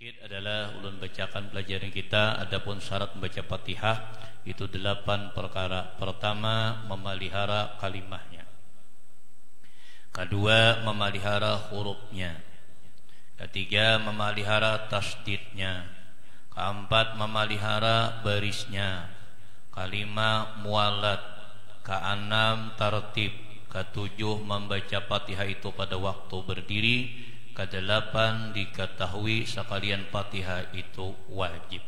Sedikit adalah ulun bacakan pelajaran kita. Adapun syarat membaca Fatihah itu 8 perkara. Pertama, memelihara kalimahnya. Kedua, memelihara hurufnya. Ketiga, memelihara tasdidnya. Keempat, memelihara barisnya. Kelima, mualat. Keenam, tartib. Ketujuh, membaca Fatihah itu pada waktu berdiri. Kedelapan, diketahui sekalian Fatihah itu wajib.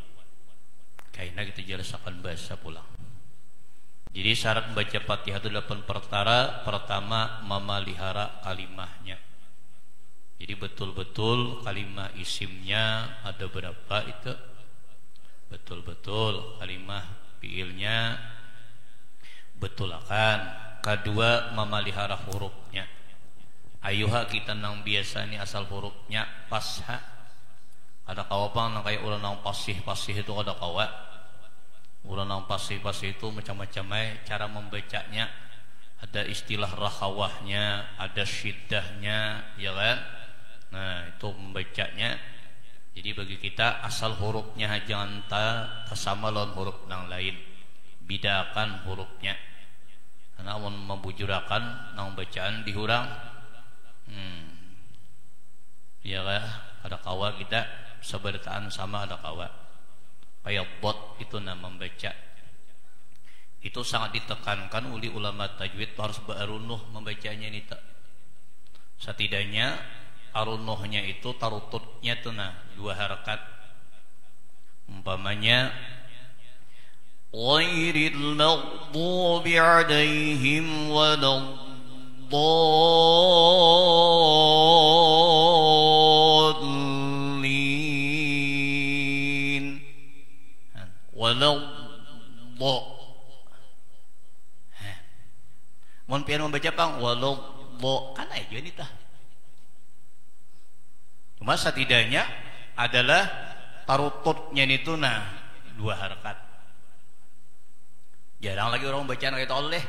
Kayaknya kita jelaskan bahasa pulang. Jadi syarat membaca Fatihah itu 8 perkara. Pertama, memelihara kalimahnya. Jadi betul-betul kalimah isimnya ada berapa itu? Betul-betul kalimah fiilnya betul akan. Kedua, memelihara hurufnya. Ayuha kita nang biasa ni asal hurufnya pasha. Ada kawapang nang kayak ulah nang pasih itu ada kawa. Ulah nang pasih itu macam-macam cara membacanya. Ada istilah rahawahnya, ada syiddahnya, ya kan? Nah, itu membacanya. Jadi bagi kita asal hurufnya jangan sama lawan huruf nang lain. Bidakan hurufnya. Karena membujurakan nang bacaan dihurang. Ya kan? Ada kawa kita seberataan sama ada kawa. Kayak bot itu nama membaca. Itu sangat ditekankan oleh ulama tajwid, harus berunuh membacanya ini tak. Setidaknya arunuhnya itu tarututnya itu 2 harakat. Umpamanya ghairil maghdubi 'alaihim walad dhalin walau do. Mun pian membaca pang walau do kan aja ini tah. Cuma setidaknya adalah tarututnya itu 2 harakat. Jarang lagi orang baca kayak oleh.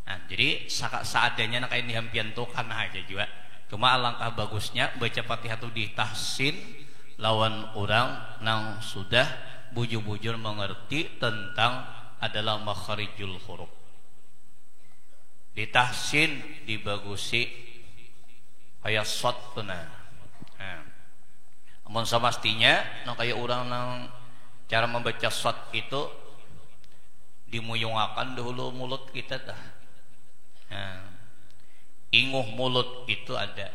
Nah, jadi seadanya nak kain dihampian tuh karena aja juga. Cuma alangkah bagusnya baca Fatihah itu ditahsin lawan orang nang sudah bujur-bujur mengerti tentang adalah makharijul huruf. Ditahsin, dibagusi kayak shot tuh nah. Amun samastinya nang kayak orang nang cara membaca shot itu dimuyungakan dahulu mulut kita dah. Inguh mulut itu ada.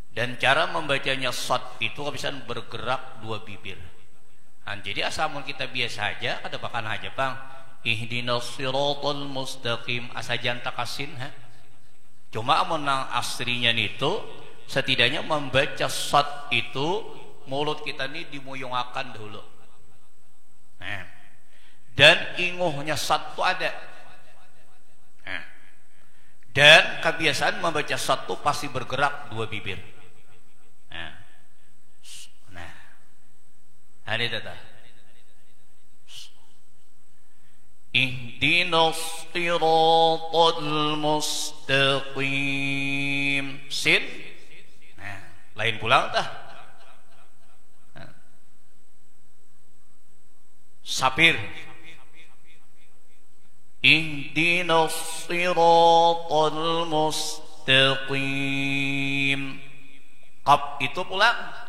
Dan cara membacanya shot itu kebiasaan bergerak 2 bibir. Jadi asamun kita biasa aja ada pakan aja bang ihdinas siratal mustaqim asa janta kasin Cuma amun nang asrinya itu setidaknya membaca shot itu mulut kita ini dimuyungakan dulu. Dan inguhnya shot itu ada. Dan kebiasaan membaca satu pasti bergerak 2 bibir. Ini tata. Ihdinas siratal mustaqim. Sin. Lain pulang tah. Sapir. Ihdinas siratal mustaqim. Qaf itu pulang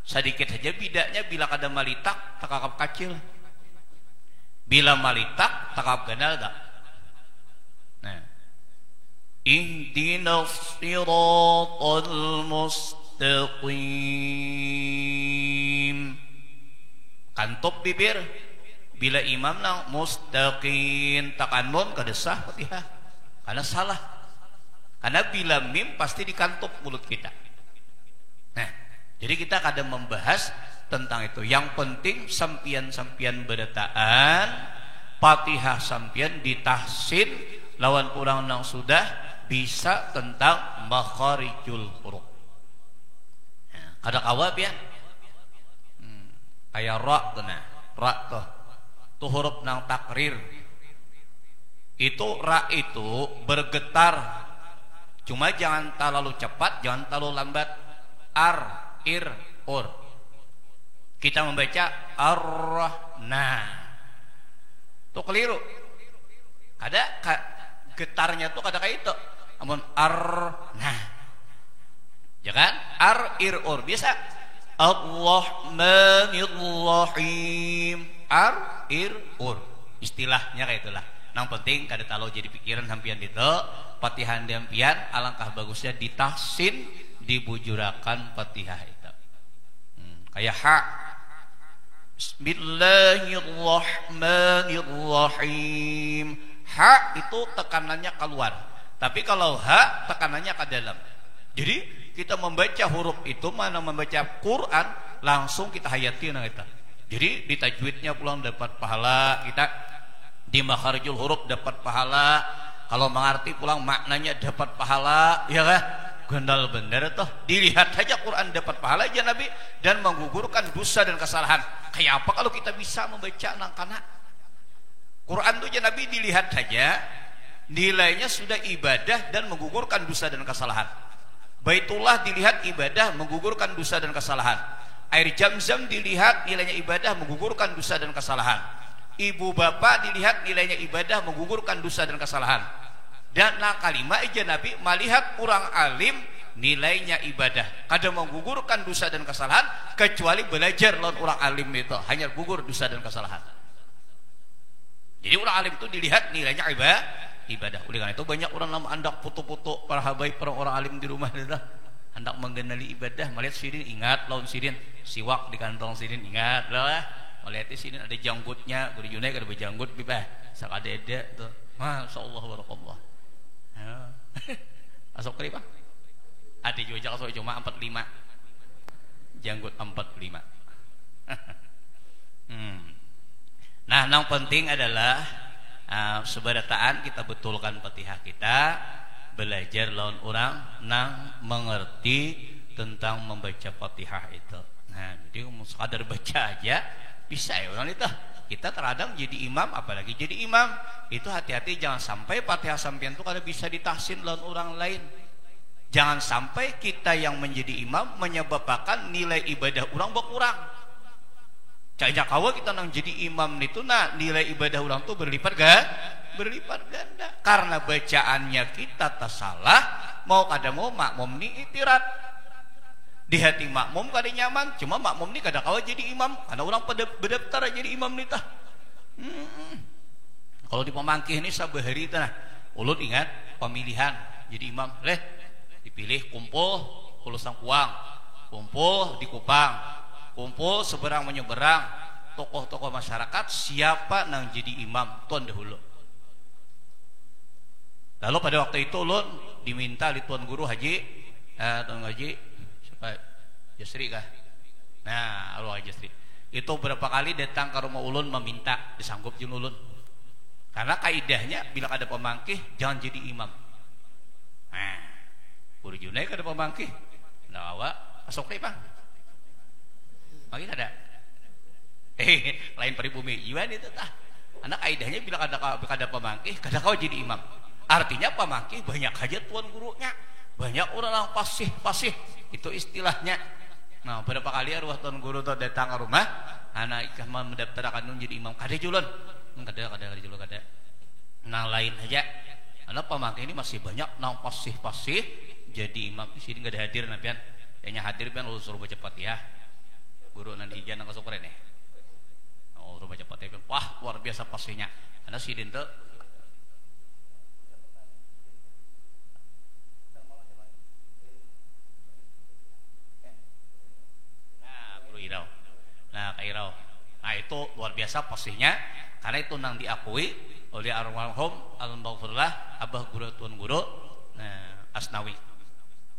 sedikit saja bidanya bila kada malitak takap kecil. Bila malitak takap ganal tak. Ihdinas siratal mustaqim. Kantop bibir. Bila imam nang mustaqim takanmun kadesah Fatihah karena salah. Karena bila mim pasti dikantup mulut kita. Jadi kita kadang membahas tentang itu. Yang penting sampian berdataan Fatihah sampian ditahsin lawan orang nang sudah bisa tentang makharijul huruf. Kada kawab ya. Kayak ra tuh ra tuh. Itu huruf nang takrir. Itu ra itu bergetar. Cuma jangan terlalu cepat, jangan terlalu lambat. Ar, ir, ur. Kita membaca ar-rahman. Tuh keliru. Kada getarnya tuh kada kayak itu. Amun ar-nah. Ya kan? Ar-ir-ur biasa. Ar-rahmanir-rahim. Ar-ir-ur. Istilahnya kayak itulah. Yang penting kada tahu jadi pikiran sampian itu, Fatihah sampian alangkah bagusnya ditahsin, dibujurakan Fatihah itu. Kayak ha. Bismillahirrahmanirrahim. Ha itu tekanannya keluar. Tapi kalau ha tekanannya ke dalam. Jadi kita membaca huruf itu, mana membaca Quran langsung kita hayati nah kita. Jadi di tajwidnya pulang dapat pahala, kita di makharijul huruf dapat pahala, kalau mengerti pulang maknanya dapat pahala, ya kan? Gondal bener tuh. Dilihat saja Quran dapat pahala aja Nabi, dan menggugurkan dosa dan kesalahan. Kayak apa kalau kita bisa membaca nangkana Quran tuh aja Nabi, dilihat saja nilainya sudah ibadah dan menggugurkan dosa dan kesalahan. Baitullah dilihat ibadah menggugurkan dosa dan kesalahan. Air Zam-Zam dilihat nilainya ibadah menggugurkan dosa dan kesalahan. Ibu bapak dilihat nilainya ibadah menggugurkan dosa dan kesalahan. Dan kalimat aja Nabi melihat orang alim nilainya ibadah kada menggugurkan dosa dan kesalahan, kecuali belajar lawan orang alim itu hanya gugur dosa dan kesalahan. Jadi orang alim itu dilihat nilainya ibadah. Oleh karena itu banyak orang lama andak putu-putu para habaib, para orang alim di rumah itu hendak mengenali ibadah, melihat sirin ingat lawan sirin, siwak di kantong sirin ingat lah. Melihat sirin ada janggutnya, guru Junai ada berjanggut bibah, sakadede tuh. Masyaallah barakallah. Asok kali Pak. Ada juga kalau cuma 45. Janggut 45. Nah, yang penting adalah seberataan kita betulkan Fatihah kita, belajar lawan orang nang mengerti tentang membaca Fatihah itu. Nah, jadi sekadar baca aja bisa ya orang itu. Kita terkadang jadi imam, apalagi jadi imam itu hati-hati jangan sampai Fatihah sampean itu kada bisa ditahsin lawan orang lain. Jangan sampai kita yang menjadi imam menyebabkan nilai ibadah orang berkurang. Caknya kawa kita nang jadi imam itu nilai ibadah orang tuh berlipat ganda karena bacaannya kita tak salah, mau kada mau makmum ni itirat. Di hati makmum kada nyaman, cuma makmum ni kada kawa jadi imam karena orang pada berdaftar jadi imam nita. Kalau di pemangkih ini sabahari tanah ulut ingat pemilihan jadi imam dipilih kumpul Pulau Kuang, kumpul di Kupang, kumpul seberang menyeberang, tokoh-tokoh masyarakat siapa nang jadi imam tuan dahulu. Lalu pada waktu itu ulun diminta oleh tuan guru tuan Haji Jasri kah? Nah, Allah Jasri. Itu berapa kali datang ke rumah ulun meminta disanggup jeung ulun. Karena kaidahnya bila ada pemangkih jangan jadi imam. Nah, guru Junai kada pemangkih. Nah, awak masuk ke Bang. Makin ada. Lain pribumi. Iwan itu tah. Anak kaidahnya bila ada pemangkih kada kau jadi imam. Artinya pemangkih banyak aja tuan gurunya. Banyak orang yang pasih. Itu istilahnya. Nah, berapa kali arwah tuan guru tuh datang ke rumah, anak ikah mendaftarkan jadi imam. Kada julun. Kada julun kada. Nah, lain aja. Anak pemangkih ini masih banyak nang pasih jadi imam. Di sini enggak ada hadir napian. Yang hadir pian ulun suruh baca Fatihah. Guru nanti ijan nang kasukren nih. Oh, suruh baca Fatihah. Wah, luar biasa pasihnya. Anak sidin tuh Irau. Nah, Kairau. Nah, itu luar biasa posisinya karena itu nang diakui oleh almarhum almarhumullah abah guru tuan guru Asnawi.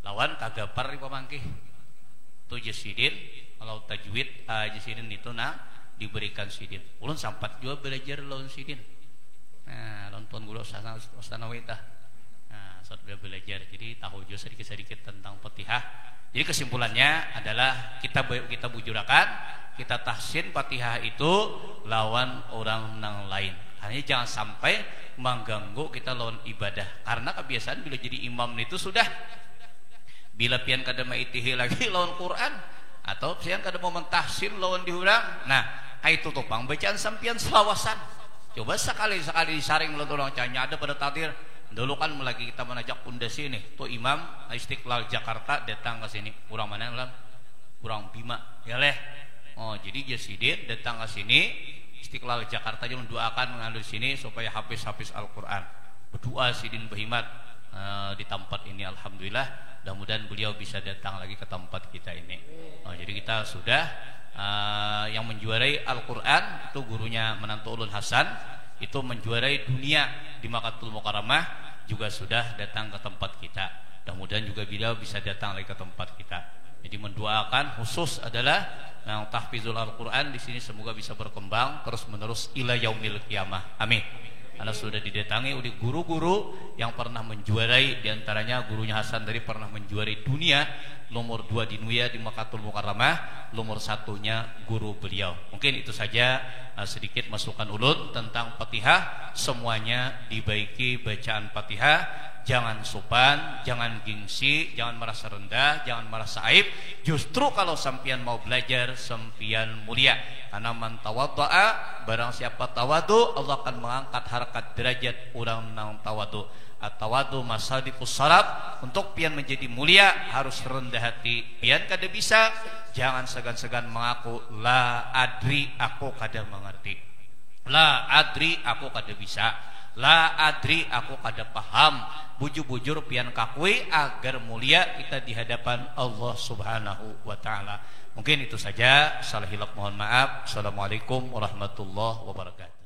Lawan kagapar di pemangkih. Tu Jasidin kalau tajwid Jasidin itu diberikan sidin. Ulun sempat juga belajar lawan sidin. Nah, lawan tuan guru Asnawi tah. Nah, saat belajar jadi tahu juga sedikit-sedikit tentang Fatihah. Jadi kesimpulannya adalah kita bujurakan, kita tahsin Fatihah itu lawan orang nang lain. Hanya jangan sampai mengganggu kita lawan ibadah. Karena kebiasaan bila jadi imam itu sudah bila pian kada maitihi lagi lawan Quran, atau siang kada mau mentahsin lawan dihurang. Nah, itu topang bacaan sampian selawasan. Coba sekali-sekali disaring lawan orang canya ada pada tadir. Dulu kan lagi kita menajak pundasi nih, tuh Imam Istiqlal Jakarta datang ke sini. Kurang mana lah? Kurang Bima, ya leh. Oh, jadi Jasidin datang ke sini Istiqlal Jakarta juga mendoakan mengalir sini supaya habis Al-Quran. Berdoa Sidin Bahimat di tempat ini, alhamdulillah. Mudah-mudahan beliau bisa datang lagi ke tempat kita ini. Oh, jadi kita sudah yang menjuarai Al-Quran itu gurunya menantu Ulun Hasan, itu menjuarai dunia di Makkatul Mukarramah, juga sudah datang ke tempat kita. Mudah-mudahan juga beliau bisa datang lagi ke tempat kita. Jadi mendoakan khusus adalah yang tahfizul Al-Quran di sini semoga bisa berkembang terus menerus ila yaumil qiyamah. Amin. Karena sudah didatangi oleh guru-guru yang pernah menjuarai, diantaranya gurunya Hasan dari pernah menjuarai dunia nomor 2 di Nuya di Makkatul Mukarramah, nomor 1-nya guru beliau. Mungkin itu saja sedikit masukan ulun tentang Fatihah. Semuanya dibaiki bacaan Fatihah. Jangan sopan, jangan gengsi, jangan merasa rendah, jangan merasa aib. Justru kalau sampian mau belajar, sampian mulia. Karena man tawaddu'a, barang siapa tawadu, Allah akan mengangkat harkat derajat orang nang tawadu. At-tawadu masadifus sarab. Untuk pian menjadi mulia harus rendah hati. Pian kada bisa, jangan segan-segan mengaku la adri, aku kada mengerti. La adri, aku kada bisa. La adri, aku kada paham. Bujur-bujur pian kakui agar mulia kita di hadapan Allah Subhanahu wa taala. Mungkin itu saja. Salah hilap mohon maaf. Assalamualaikum warahmatullahi wabarakatuh.